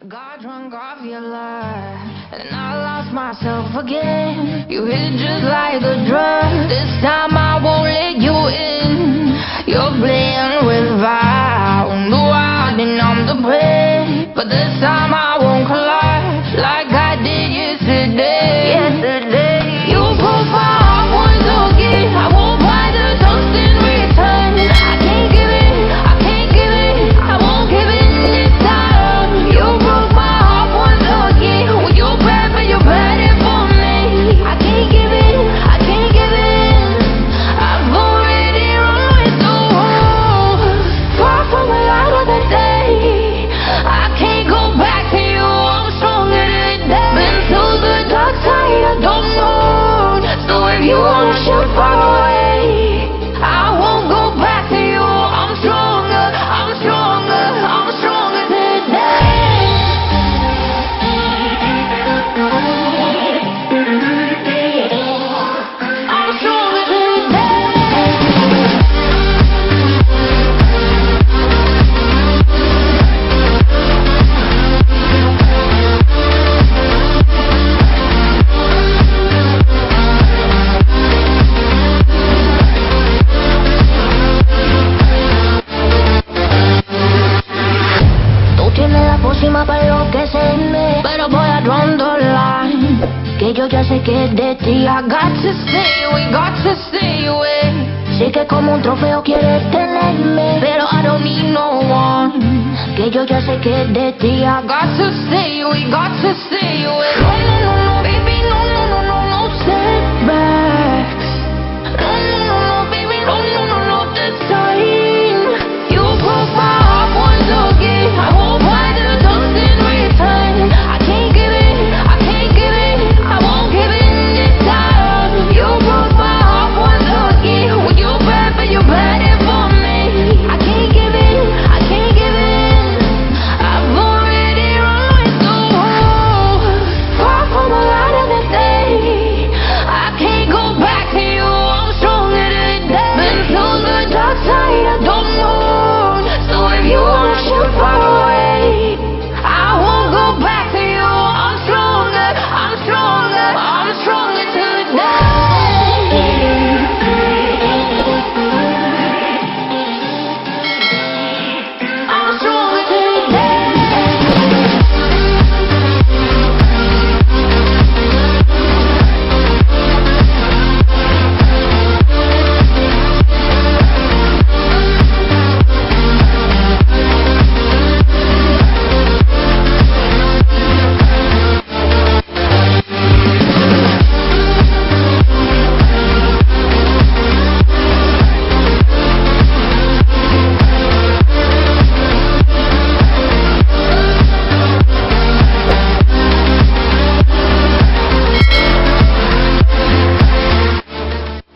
Got drunk off your love, and I lost myself again. You hit just like a drug. This time I won't let you in. You're playing with fire. No, I didn't I'm the prey, but this time I won't collide like I did yesterday. You broke my heart once again. I won't buy the toast in return. I can't give it, I can't give it, I won't give it this time. You broke my heart once again. Well, you're bad, but you're bad it for me. I can't give it, I can't give it. I've already run with the wolves. Far from the light of the day. I can't go back to you. I'm stronger today. Been to the dark side, I don't know. So if you wanna shoot far away, I won't go back to you. I'm stronger, I'm stronger, I'm stronger today. I'm stronger today. Tú tienes la pócima para enloquecerme, pero voy a draw the line. Que yo ya sé que es de ti. I got to stay away, got to stay away. Sé que como un trofeo quieres tenerme, pero I don't need no one. Que yo ya sé que es de ti. I got to stay away, got to stay away. No, no, no,